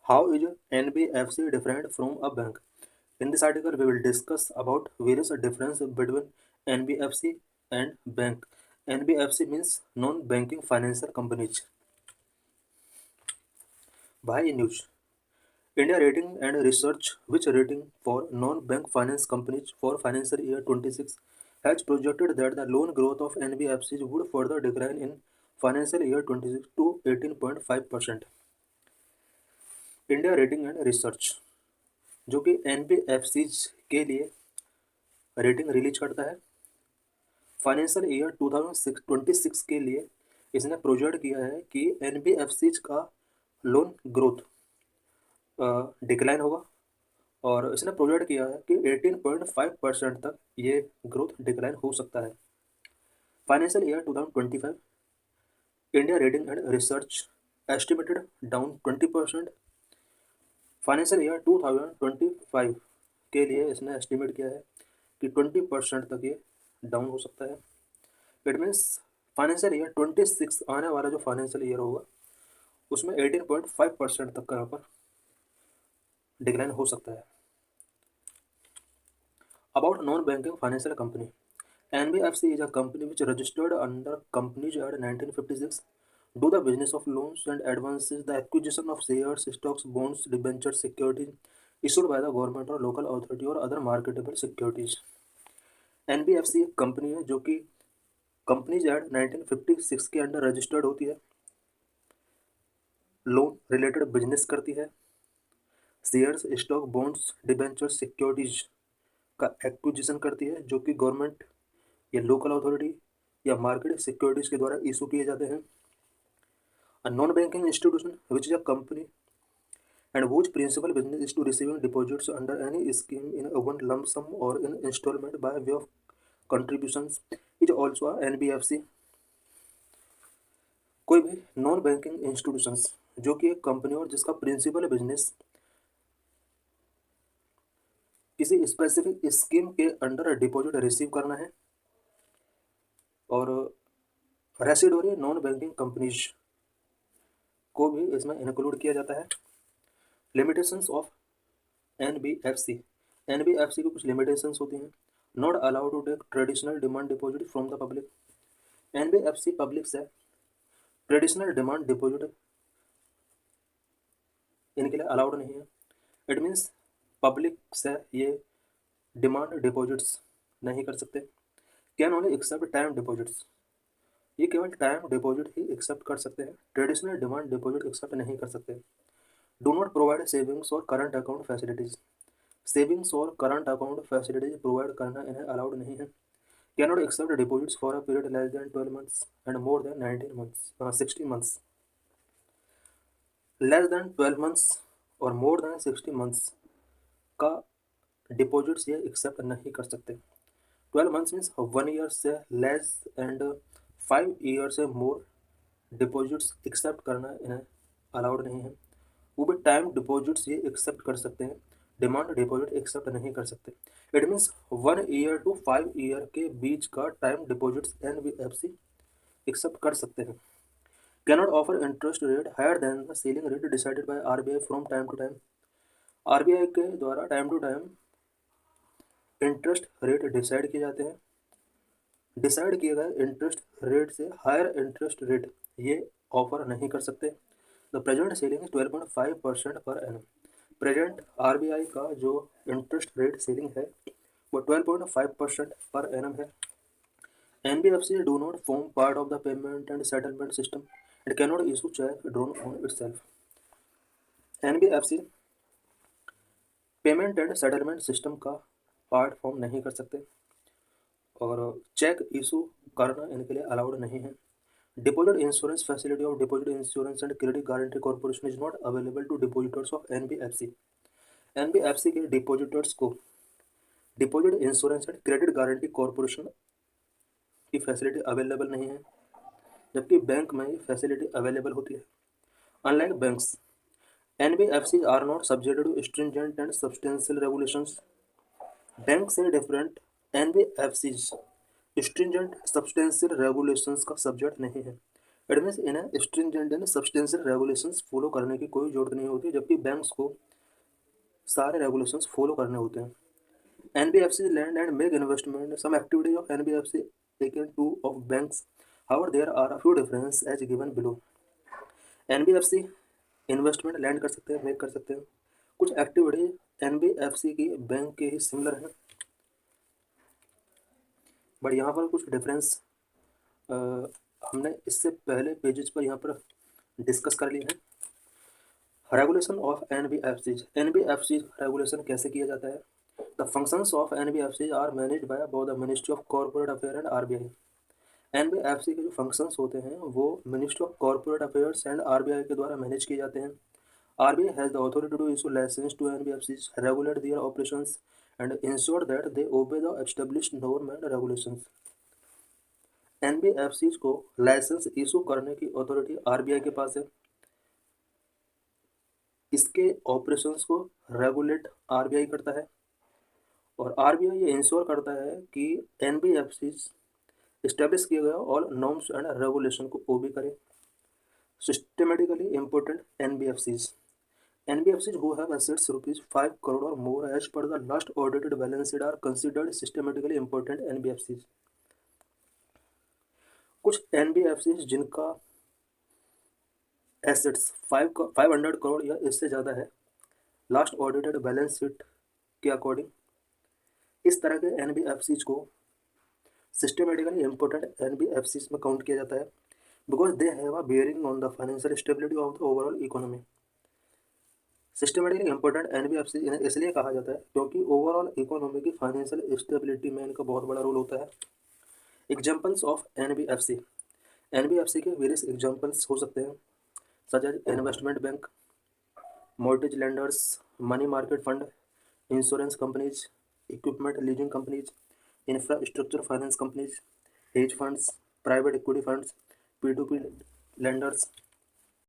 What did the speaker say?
How is NBFC different from a bank? In this article, we will discuss about various difference between NBFC and bank. NBFC means non-banking financial companies. By News. India Rating and Research, which rating for non-bank finance companies for financial year 26, has projected that the loan growth of NBFCs would further decline in financial year 26 to 18.5%. India rating and research जो कि NBFCs के लिए rating release करता है financial year 2026 के लिए इसने project किया है कि एनबीएफसीज का लोन ग्रोथ डिक्लाइन होगा और इसने प्रोजेक्ट किया है कि 18.5% तक ये ग्रोथ डिक्लाइन हो सकता है। Financial year 2025 India rating and research estimated down 20%। Financial year 2025 के लिए इसने एस्टिमेट किया है कि 20% तक ये डाउन हो सकता है। इट मीन्स फाइनेंशियल ईयर 26 आने वाला जो फाइनेंशियल ईयर होगा उसमें 18.5% तक का यहाँ पर डिक्लाइन हो सकता है। About non banking financial company, NBFC is a company which registered under Companies Act 1956, do the business of loans and advances, the acquisition of shares, stocks, bonds, debentures, securities issued by the government or local authority or other marketable securities। NBFC एक company है जो कि companies act 1956 के under registered होती है, loan related business करती है, shares, stock, bonds, debentures, securities का एक्विजिशन करती है जो कि गवर्नमेंट या लोकल अथॉरिटी या मार्केट सिक्योरिटीज के द्वारा इशू किए जाते हैं। A non banking institution which is a company and whose principal business is to receiving deposits under any scheme in a one lump sum or in installment by way of contributions is also a NBFC। कोई भी non banking institutions जो कि एक company और जिसका principal business किसी specific scheme के under deposit receive करना है और रेसिडोरी नॉन बैंकिंग कंपनीज को भी इसमें इंक्लूड किया जाता है। लिमिटेशंस ऑफ NBFC, NBFC की कुछ लिमिटेशंस होती हैं। Not allowed to take traditional demand deposit from the public, NBFC public से ट्रेडिशनल डिमांड डिपॉजिट इनके लिए अलाउड नहीं है। इट मीन्स पब्लिक से ये डिमांड डिपॉजिट्स नहीं कर सकते। Can only accept time deposits, ये केवल टाइम डिपॉजिट ही एक्सेप्ट कर सकते हैं, ट्रेडिशनल डिमांड डिपॉजिट एक्सेप्ट नहीं कर सकते। डू नॉट प्रोवाइड सेविंग्स और करंट अकाउंट फैसिलिटीज, सेविंग्स और करंट अकाउंट फैसिलिटीज प्रोवाइड करना इन्हें अलाउड नहीं है। Can not accept deposits for a period less than 12 months and more than 19 months 60 months. Less than 12 months और more than 60 months का deposits ये accept नहीं कर सकते। 12 मंथ्स मीन्स 1 ईयर से लेस एंड 5 ईयर से मोर डिपॉजिट्स एक्सेप्ट करना इन्हें अलाउड नहीं है। वो भी टाइम डिपॉजिट्स ये एक्सेप्ट कर सकते हैं, डिमांड डिपॉजिट एक्सेप्ट नहीं कर सकते। It means 1 year to 5 year के बीच का टाइम डिपॉजिट्स NBFC एक्सेप्ट कर सकते हैं। Cannot offer interest rate higher than the ceiling rate decided by RBI from time to time, RBI के द्वारा time to time interest rate decide किए जाते हैं। डिसाइड किए गए इंटरेस्ट रेट से हायर इंटरेस्ट रेट ये ऑफर नहीं कर सकते। The present ceiling 12.5% per annum, present RBI का जो इंटरेस्ट रेट सीलिंग है वो 12.5% पर एनम है। NBFC do not form part of the payment and settlement system and can not issue check drawn on itself. NBFC payment and settlement system का part form नहीं कर सकते और check issue करना इनके लिए अलाउड नहीं है। Deposit insurance facility of deposit insurance and credit guarantee corporation is not available to depositors of NBFC। NBFC के डिपॉजिटर्स को deposit insurance and credit guarantee corporation की फैसिलिटी अवेलेबल नहीं है, जबकि बैंक में ये फैसिलिटी अवेलेबल होती है। Unlike banks, NBFCs are not subject to stringent and substantial regulations. Bank से different NBFCs stringent substantial regulations का सब्जेक्ट नहीं है। इट मीन्स इन्हें stringent and substantial regulations follow करने की कोई जरूरत नहीं होती, जबकि बैंक्स को सारे रेगुलेशंस फॉलो करने होते हैं। NBFC lend and make investment. Some activity of NBFC taken to of banks. However, there are a few differences as given below. NBFC investment land कर सकते हैं, मेक कर सकते हैं। कुछ एक्टिविटी NBFC की बैंक के ही सिमिलर हैं, बट यहाँ पर कुछ डिफरेंस हमने इससे पहले पेजेस पर यहाँ पर डिस्कस कर लिए हैं। रेगुलेशन ऑफ NBFC रेगुलेशन कैसे किया जाता है? The functions of NBFC are managed by the ministry of corporate affair and RBI। NBFC के जो फंक्शंस होते हैं वो ministry of corporate affairs and RBI के द्वारा मैनेज किए जाते हैं। RBI has the authority to issue license to NBFCs, regulate their operations and ensure that they obey the established norm and regulations. NBFCs को license issue करने की authority RBI के पास है। इसके ऑपरेशंस को रेगुलेट RBI करता है और RBI ये इंश्योर करता है कि NBFCs इस्टेब्लिश किए गए ऑल नॉर्म्स एंड रेगुलेशन को ओबे करें। Systematically important NBFCs who have assets rupees 5 crore or more as per the last audited balance sheet are considered systematically important NBFCs। कुछ NBFCs जिनका एसेट्स 500 करोड़ या इससे ज़्यादा है लास्ट ऑडिटेड बैलेंस शीट के अकॉर्डिंग, इस तरह के NBFCs को सिस्टमेटिकली इम्पोर्टेंट NBFCs में काउंट किया जाता है because they have a bearing on the financial stability of the overall economy. Systematically important NBFC इन्हें इसलिए कहा जाता है क्योंकि ओवरऑल इकोनॉमी की फाइनेंशियल स्टेबिलिटी में इनका बहुत बड़ा रोल होता है। एग्जाम्पल्स ऑफ NBFC के वेरियस एग्जाम्पल्स हो सकते हैं such as investment bank, mortgage lenders, money market fund, insurance companies, equipment leasing companies, infrastructure finance companies, hedge funds, private equity funds, P2P lenders,